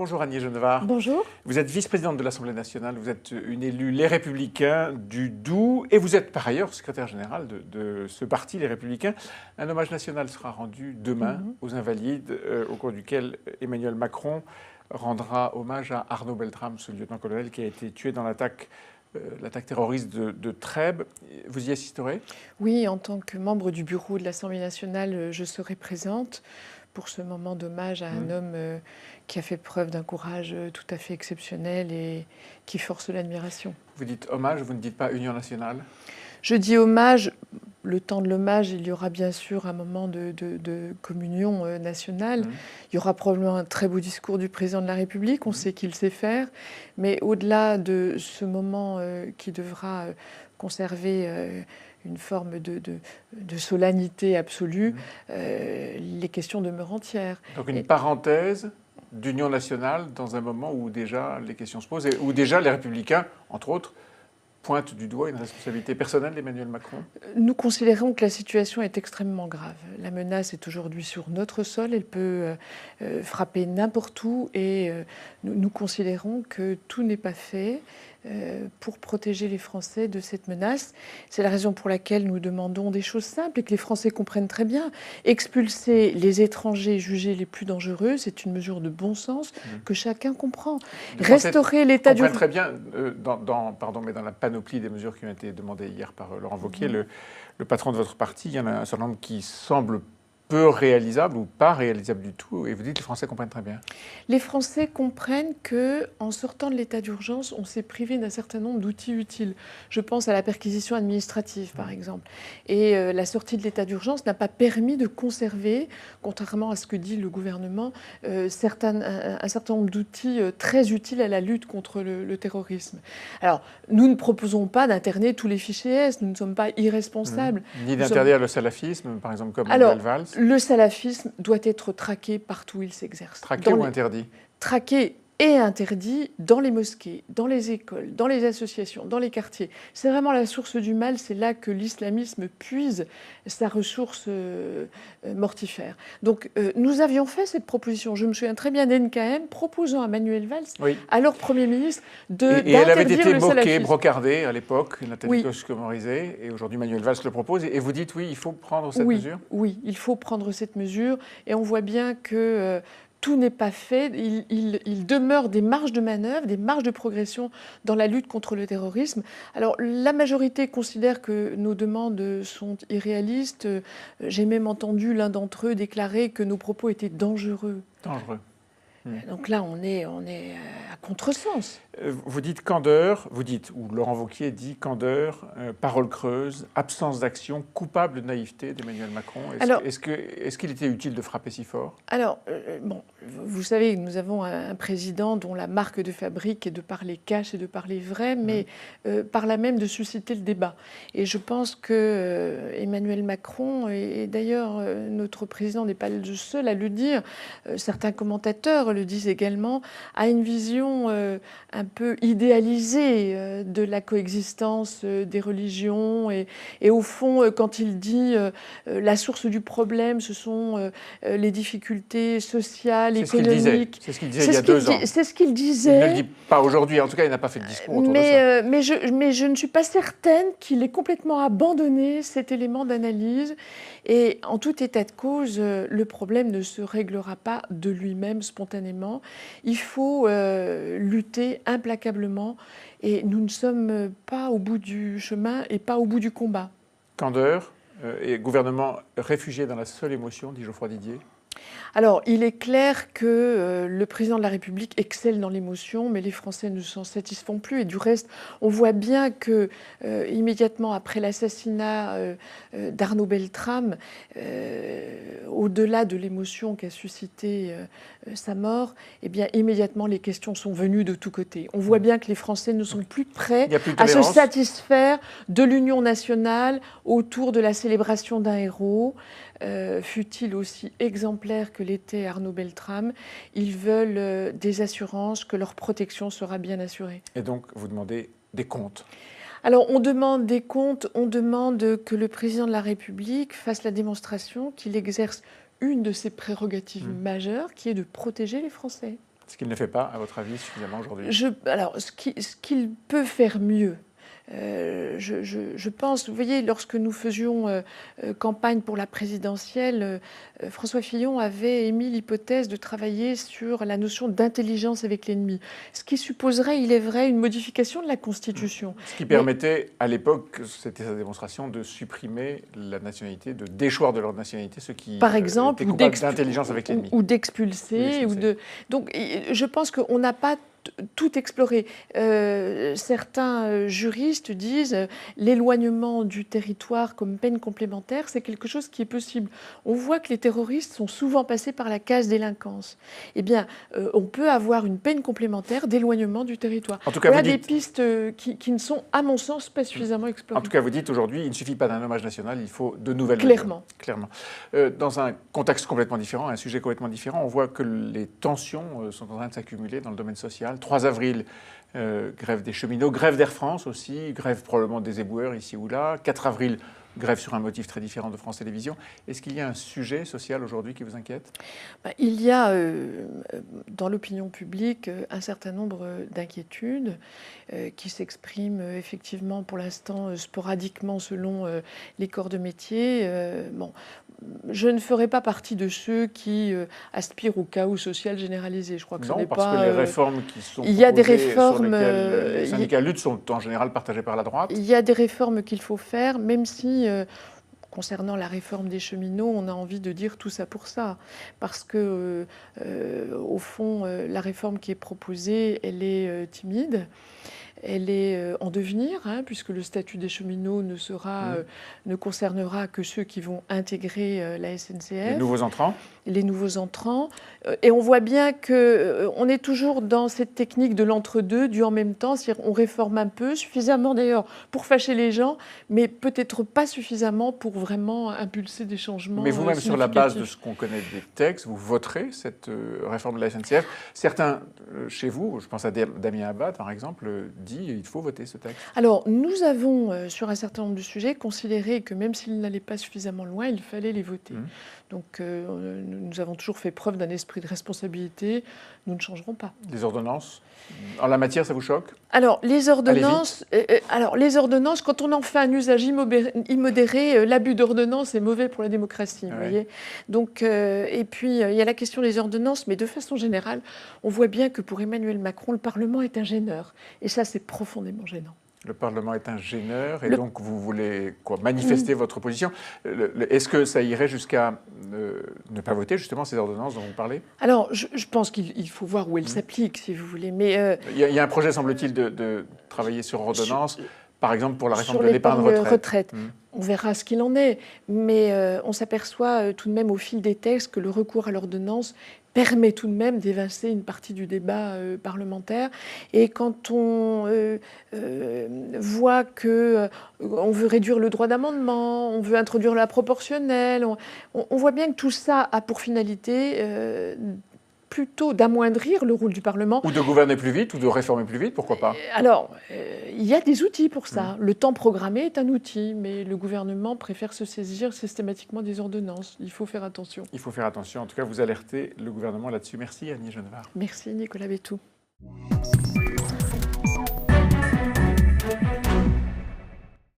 Bonjour Agnès Genevard. Bonjour. Vous êtes vice-présidente de l'Assemblée nationale, vous êtes une élue Les Républicains du Doubs et vous êtes par ailleurs secrétaire générale de ce parti, Les Républicains. Un hommage national sera rendu demain aux Invalides, au cours duquel Emmanuel Macron rendra hommage à Arnaud Beltrame, ce lieutenant-colonel qui a été tué dans l'attaque terroriste de Trèbes. Vous y assisterez? Oui, en tant que membre du bureau de l'Assemblée nationale, je serai présente pour ce moment d'hommage à un homme qui a fait preuve d'un courage tout à fait exceptionnel et qui force l'admiration. Vous dites hommage, vous ne dites pas union nationale? Je dis hommage. Le temps de l'hommage, il y aura bien sûr un moment de communion nationale. Il y aura probablement un très beau discours du président de la République. On sait qu'il sait faire. Mais au-delà de ce moment qui devra conserver une forme de solennité absolue, les questions demeurent entières. Donc une parenthèse d'union nationale dans un moment où déjà les questions se posent et où déjà les Républicains, entre autres, pointe du doigt une responsabilité personnelle d'Emmanuel Macron? Nous considérons que la situation est extrêmement grave. La menace est aujourd'hui sur notre sol, elle peut frapper n'importe où et nous considérons que tout n'est pas fait pour protéger les Français de cette menace. C'est la raison pour laquelle nous demandons des choses simples et que les Français comprennent très bien. Expulser les étrangers jugés les plus dangereux, c'est une mesure de bon sens que chacun comprend. Restaurer l'état d'urgence. Très bien, mais dans la panoplie des mesures qui ont été demandées hier par Laurent Wauquiez, le patron de votre parti, il y en a un certain nombre qui semblent peu réalisable ou pas réalisable du tout, et vous dites que les Français comprennent très bien. Les Français comprennent qu'en sortant de l'état d'urgence, on s'est privé d'un certain nombre d'outils utiles. Je pense à la perquisition administrative, par exemple. Et la sortie de l'état d'urgence n'a pas permis de conserver, contrairement à ce que dit le gouvernement, un certain nombre d'outils très utiles à la lutte contre le terrorisme. Alors, nous ne proposons pas d'interner tous les fichiers S, nous ne sommes pas irresponsables. Ni d'interdire le salafisme, par exemple, comme Manuel Valls. Le salafisme doit être traqué partout où il s'exerce. Traqué ou interdit? Traqué et interdit dans les mosquées, dans les écoles, dans les associations, dans les quartiers. C'est vraiment la source du mal, c'est là que l'islamisme puise sa ressource mortifère. Donc nous avions fait cette proposition, je me souviens très bien d'NKM proposant à Manuel Valls, alors Premier ministre, d'interdire le salafisme. Et elle avait été moquée, brocardée à l'époque, Nathalie Kosciusko-Morizet, et aujourd'hui Manuel Valls le propose, et vous dites oui, il faut prendre cette mesure? Oui, il faut prendre cette mesure, et on voit bien que tout n'est pas fait. Il demeure des marges de manœuvre, des marges de progression dans la lutte contre le terrorisme. Alors, la majorité considère que nos demandes sont irréalistes. J'ai même entendu l'un d'entre eux déclarer que nos propos étaient dangereux. Dangereux. Donc là, on est à contresens. Vous dites candeur, ou Laurent Wauquiez dit candeur, parole creuse, absence d'action, coupable de naïveté d'Emmanuel Macron. Est-ce qu'il était utile de frapper si fort? Alors, vous savez, nous avons un président dont la marque de fabrique est de parler cash et de parler vrai, mais par là même de susciter le débat. Et je pense que Emmanuel Macron, et d'ailleurs notre président n'est pas le seul à le dire, certains commentateurs le disent également, a une vision un peu idéalisée de la coexistence des religions. Et au fond, quand il dit la source du problème, ce sont les difficultés sociales, économiques. C'est ce qu'il disait il y a 2 ans. C'est ce qu'il disait. Il ne le dit pas aujourd'hui, en tout cas il n'a pas fait de discours autour de ça. Mais je ne suis pas certaine qu'il ait complètement abandonné cet élément d'analyse. Et en tout état de cause, le problème ne se réglera pas de lui-même spontanément. Il faut lutter implacablement et nous ne sommes pas au bout du chemin et pas au bout du combat. Candeur et gouvernement réfugié dans la seule émotion, dit Geoffroy Didier. Alors, il est clair que le président de la République excelle dans l'émotion, mais les Français ne s'en satisfont plus. Et du reste, on voit bien que immédiatement après l'assassinat d'Arnaud Beltrame, au-delà de l'émotion qu'a suscité sa mort, eh bien, immédiatement, les questions sont venues de tous côtés. On voit bien que les Français ne sont plus prêts à se satisfaire de l'union nationale autour de la célébration d'un héros, fut-il aussi exemplaire que l'était Arnaud Beltrame. Ils veulent des assurances que leur protection sera bien assurée. Et donc, vous demandez des comptes? Alors, on demande des comptes, on demande que le président de la République fasse la démonstration qu'il exerce une de ses prérogatives majeures, qui est de protéger les Français. Ce qu'il ne fait pas, à votre avis, suffisamment aujourd'hui? Alors, ce qu'il peut faire mieux, je pense, vous voyez, lorsque nous faisions campagne pour la présidentielle, François Fillon avait émis l'hypothèse de travailler sur la notion d'intelligence avec l'ennemi, ce qui supposerait, il est vrai, une modification de la Constitution. Ce qui permettait, à l'époque, c'était sa démonstration, de supprimer la nationalité, de déchoir de leur nationalité ceux qui par exemple, étaient coupables d'intelligence avec l'ennemi. Ou d'expulser. Donc, je pense qu'on n'a pas tout exploré. Certains juristes disent l'éloignement du territoire comme peine complémentaire, c'est quelque chose qui est possible. On voit que les terroristes sont souvent passés par la case délinquance. Eh bien, on peut avoir une peine complémentaire d'éloignement du territoire. En tout cas, voilà des pistes qui ne sont, à mon sens, pas suffisamment explorées. En tout cas, vous dites aujourd'hui, il ne suffit pas d'un hommage national, il faut de nouvelles mesures. Clairement. Dans un contexte complètement différent, un sujet complètement différent, on voit que les tensions sont en train de s'accumuler dans le domaine social. 3 avril, grève des cheminots, grève d'Air France aussi, grève probablement des éboueurs ici ou là. 4 avril, grève sur un motif très différent de France Télévisions. Est-ce qu'il y a un sujet social aujourd'hui qui vous inquiète? Il y a dans l'opinion publique un certain nombre d'inquiétudes qui s'expriment effectivement pour l'instant sporadiquement selon les corps de métier. Je ne ferai pas partie de ceux qui aspirent au chaos social généralisé. Je crois que non, ce n'est parce pas... que les réformes qui sont il y a des réformes sur lesquelles les syndicats luttent sont en général partagées par la droite. Il y a des réformes qu'il faut faire, même si... concernant la réforme des cheminots, on a envie de dire tout ça pour ça. Parce que, au fond, la réforme qui est proposée, elle est timide. Elle est en devenir, puisque le statut des cheminots ne concernera que ceux qui vont intégrer la SNCF. Les nouveaux entrants. Les nouveaux entrants. Et on voit bien qu'on est toujours dans cette technique de l'entre-deux, du en même temps. C'est-à-dire on réforme un peu, suffisamment d'ailleurs pour fâcher les gens, mais peut-être pas suffisamment pour vraiment impulser des changements. Mais vous-même, sur la base de ce qu'on connaît des textes, vous voterez cette réforme de la SNCF. Certains, chez vous, je pense à Damien Abad par exemple, dit qu'il faut voter ce texte. Alors, nous avons, sur un certain nombre de sujets, considéré que même s'ils n'allaient pas suffisamment loin, il fallait les voter. Donc, nous avons toujours fait preuve d'un esprit de responsabilité. Nous ne changerons pas. Les ordonnances, en la matière, ça vous choque? Alors, les ordonnances, quand on en fait un usage immodéré, l'abus d'ordonnance est mauvais pour la démocratie. Vous voyez. Donc, et puis, il y a la question des ordonnances, mais de façon générale, on voit bien que pour Emmanuel Macron, le Parlement est un gêneur. Et ça, c'est profondément gênant. Le Parlement est un gêneur et donc vous voulez manifester votre position. Est-ce que ça irait jusqu'à ne pas voter justement ces ordonnances dont vous parlez? Alors, je pense qu'il faut voir où elles s'appliquent, si vous voulez. Mais il y a un projet, semble-t-il, de travailler sur ordonnance, par exemple pour la réforme de l'épargne retraite. On verra ce qu'il en est, mais on s'aperçoit tout de même au fil des textes que le recours à l'ordonnance permet tout de même d'évincer une partie du débat parlementaire. Et quand on voit qu'on veut réduire le droit d'amendement, on veut introduire la proportionnelle, on voit bien que tout ça a pour finalité plutôt d'amoindrir le rôle du Parlement. Ou de gouverner plus vite, ou de réformer plus vite, pourquoi pas? Alors, il y a des outils pour ça. Le temps programmé est un outil, mais le gouvernement préfère se saisir systématiquement des ordonnances. Il faut faire attention. Il faut faire attention. En tout cas, vous alertez le gouvernement là-dessus. Merci Annie Genevard. Merci Nicolas Bétou.